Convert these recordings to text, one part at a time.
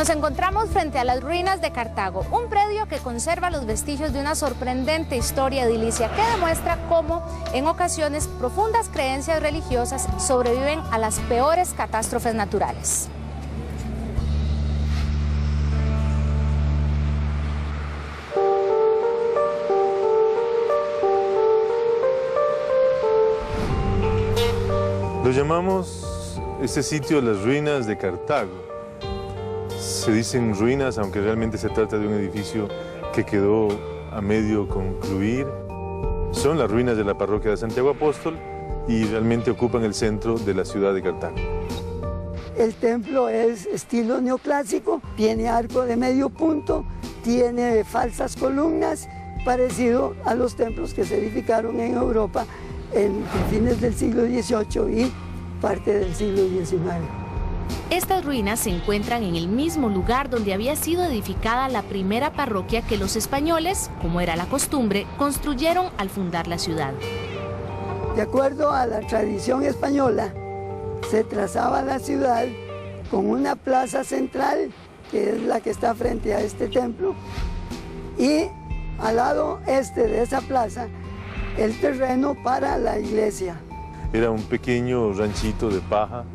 Nos encontramos frente a las ruinas de Cartago, un predio que conserva los vestigios de una sorprendente historia edilicia que demuestra cómo, en ocasiones, profundas creencias religiosas sobreviven a las peores catástrofes naturales. Lo llamamos este sitio las ruinas de Cartago. Se dicen ruinas, aunque realmente se trata de un edificio que quedó a medio concluir. Son las ruinas de la parroquia de Santiago Apóstol y realmente ocupan el centro de la ciudad de Cartago. El templo es estilo neoclásico, tiene arco de medio punto, tiene falsas columnas, parecido a los templos que se edificaron en Europa en fines del siglo XVIII y parte del siglo XIX. Estas ruinas se encuentran en el mismo lugar donde había sido edificada la primera parroquia que los españoles, como era la costumbre, construyeron al fundar la ciudad. De acuerdo a la tradición española, se trazaba la ciudad con una plaza central, que es la que está frente a este templo, y al lado este de esa plaza, el terreno para la iglesia. Era un pequeño ranchito de paja.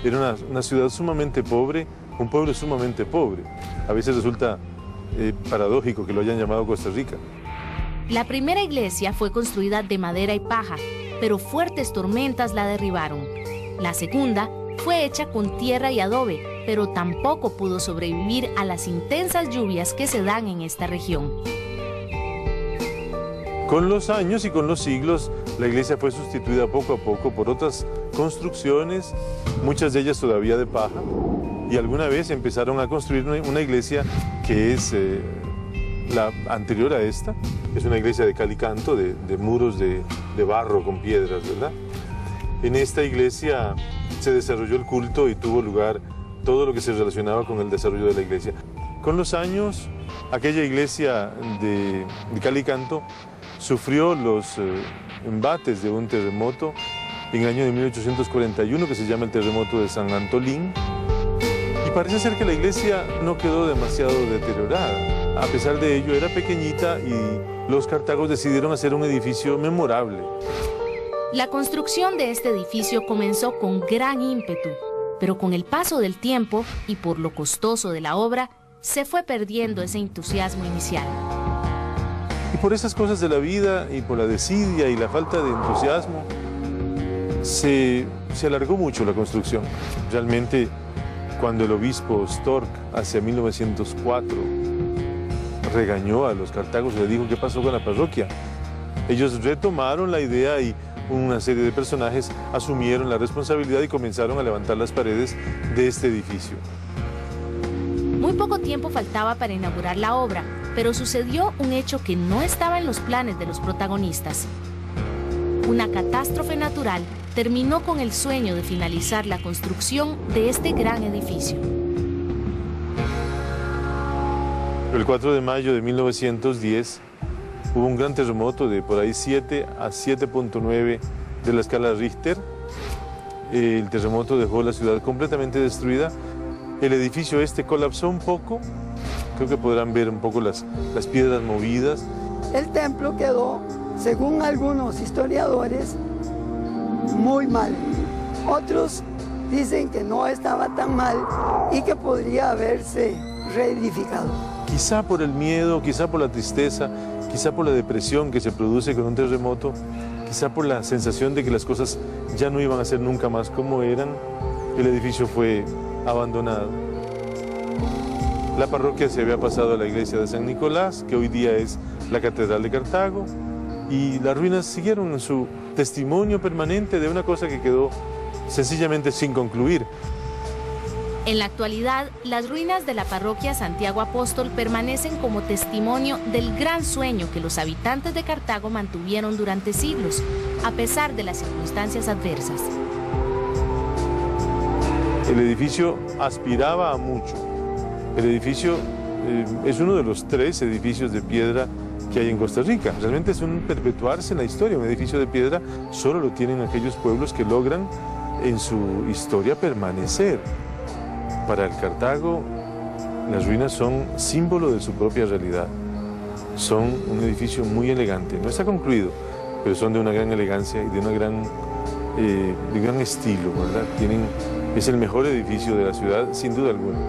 Era una ciudad sumamente pobre, un pueblo sumamente pobre. A veces resulta paradójico que lo hayan llamado Costa Rica. La primera iglesia fue construida de madera y paja, pero fuertes tormentas la derribaron. La segunda fue hecha con tierra y adobe, pero tampoco pudo sobrevivir a las intensas lluvias que se dan en esta región. Con los años y con los siglos, la iglesia fue sustituida poco a poco por otras construcciones, muchas de ellas todavía de paja, y alguna vez empezaron a construir una iglesia que es la anterior a esta. Es una iglesia de cal y canto, de muros de barro con piedras, ¿verdad? En esta iglesia se desarrolló el culto y tuvo lugar todo lo que se relacionaba con el desarrollo de la iglesia. Con los años, aquella iglesia de cal y canto sufrió los embates de un terremoto en el año de 1841, que se llama el terremoto de San Antolín, y parece ser que la iglesia no quedó demasiado deteriorada. A pesar de ello, era pequeñita y los cartagos decidieron hacer un edificio memorable. La construcción de este edificio comenzó con gran ímpetu, pero con el paso del tiempo y por lo costoso de la obra, se fue perdiendo ese entusiasmo inicial. Y por esas cosas de la vida y por la desidia y la falta de entusiasmo, se alargó mucho la construcción. Realmente, cuando el obispo Storck, hacia 1904, regañó a los cartagos y le dijo qué pasó con la parroquia, ellos retomaron la idea y una serie de personajes asumieron la responsabilidad y comenzaron a levantar las paredes de este edificio. Muy poco tiempo faltaba para inaugurar la obra, pero sucedió un hecho que no estaba en los planes de los protagonistas. Una catástrofe natural terminó con el sueño de finalizar la construcción de este gran edificio. El 4 de mayo de 1910 hubo un gran terremoto de por ahí 7 a 7.9 de la escala Richter. El terremoto dejó la ciudad completamente destruida. El edificio este colapsó un poco. Creo que podrán ver un poco las piedras movidas. El templo quedó, según algunos historiadores, muy mal. Otros dicen que no estaba tan mal y que podría haberse reedificado. Quizá por el miedo, quizá por la tristeza, quizá por la depresión que se produce con un terremoto, quizá por la sensación de que las cosas ya no iban a ser nunca más como eran, el edificio fue abandonado. La parroquia se había pasado a la iglesia de San Nicolás, que hoy día es la Catedral de Cartago, y las ruinas siguieron en su testimonio permanente de una cosa que quedó sencillamente sin concluir. En la actualidad, las ruinas de la parroquia Santiago Apóstol permanecen como testimonio del gran sueño que los habitantes de Cartago mantuvieron durante siglos, a pesar de las circunstancias adversas. El edificio aspiraba a mucho. El edificio es uno de los 3 edificios de piedra que hay en Costa Rica. Realmente es un perpetuarse en la historia. Un edificio de piedra solo lo tienen aquellos pueblos que logran en su historia permanecer. Para el Cartago Las ruinas son símbolo de su propia realidad. Son un edificio muy elegante. No está concluido, pero son de una gran elegancia y de un gran estilo, ¿verdad? Es el mejor edificio de la ciudad, sin duda alguna.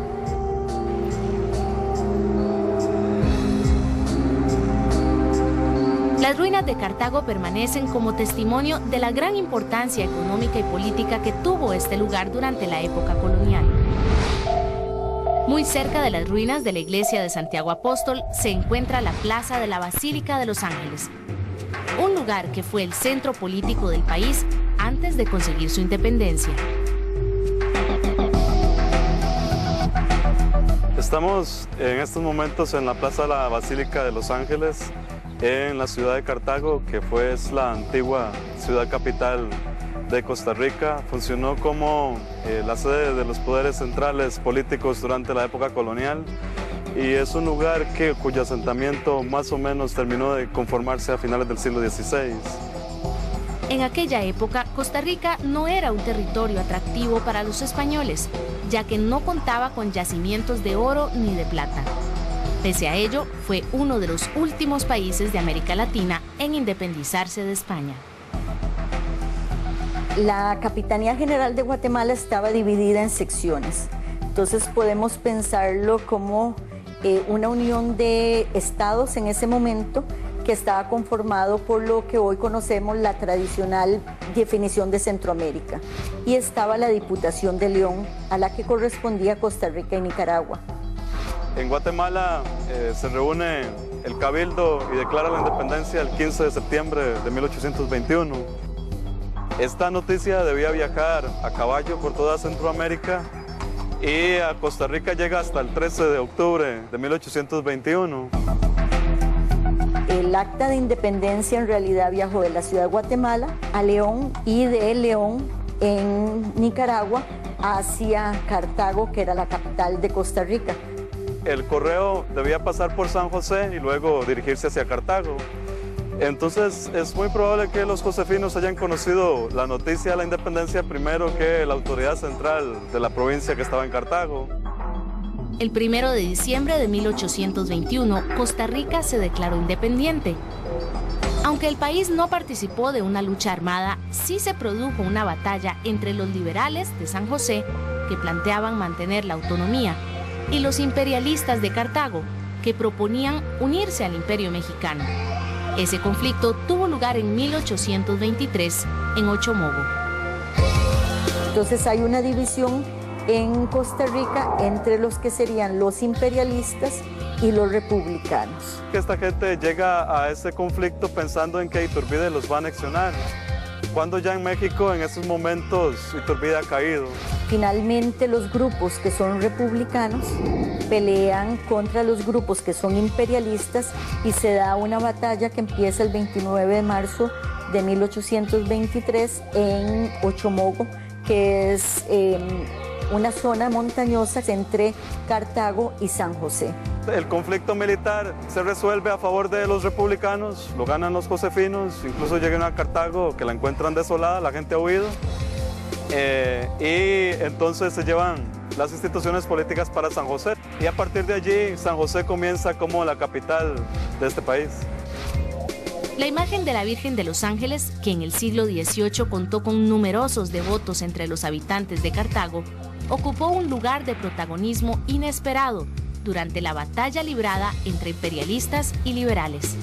Las ruinas de Cartago permanecen como testimonio de la gran importancia económica y política que tuvo este lugar durante la época colonial. Muy cerca de las ruinas de la iglesia de Santiago Apóstol se encuentra la Plaza de la Basílica de Los Ángeles, un lugar que fue el centro político del país antes de conseguir su independencia. Estamos en estos momentos en la Plaza de la Basílica de Los Ángeles, en la ciudad de Cartago, que fue la antigua ciudad capital de Costa Rica. Funcionó como la sede de los poderes centrales políticos durante la época colonial y es un lugar cuyo asentamiento más o menos terminó de conformarse a finales del siglo XVI. En aquella época, Costa Rica no era un territorio atractivo para los españoles, ya que no contaba con yacimientos de oro ni de plata. Pese a ello, fue uno de los últimos países de América Latina en independizarse de España. La Capitanía General de Guatemala estaba dividida en secciones, entonces podemos pensarlo como una unión de estados en ese momento que estaba conformado por lo que hoy conocemos la tradicional definición de Centroamérica, y estaba la Diputación de León, a la que correspondía Costa Rica y Nicaragua. En Guatemala se reúne el Cabildo y declara la independencia el 15 de septiembre de 1821. Esta noticia debía viajar a caballo por toda Centroamérica y a Costa Rica llega hasta el 13 de octubre de 1821. El acta de independencia en realidad viajó de la ciudad de Guatemala a León y de León en Nicaragua hacia Cartago, que era la capital de Costa Rica. El correo debía pasar por San José y luego dirigirse hacia Cartago. Entonces es muy probable que los josefinos hayan conocido la noticia de la independencia primero que la autoridad central de la provincia que estaba en Cartago. El 1 de diciembre de 1821, Costa Rica se declaró independiente. Aunque el país no participó de una lucha armada, sí se produjo una batalla entre los liberales de San José, que planteaban mantener la autonomía, y los imperialistas de Cartago, que proponían unirse al Imperio Mexicano. Ese conflicto tuvo lugar en 1823 en Ochomogo. Entonces hay una división en Costa Rica entre los que serían los imperialistas y los republicanos. Esta gente llega a ese conflicto pensando en que Iturbide los va a anexionar, cuando ya en México en esos momentos Iturbide ha caído. Finalmente los grupos que son republicanos pelean contra los grupos que son imperialistas y se da una batalla que empieza el 29 de marzo de 1823 en Ochomogo, que es una zona montañosa entre Cartago y San José. El conflicto militar se resuelve a favor de los republicanos, lo ganan los josefinos, incluso llegan a Cartago, que la encuentran desolada, la gente ha huido, y entonces se llevan las instituciones políticas para San José, y a partir de allí San José comienza como la capital de este país. La imagen de la Virgen de los Ángeles, que en el siglo XVIII contó con numerosos devotos entre los habitantes de Cartago, ocupó un lugar de protagonismo inesperado durante la batalla librada entre imperialistas y liberales.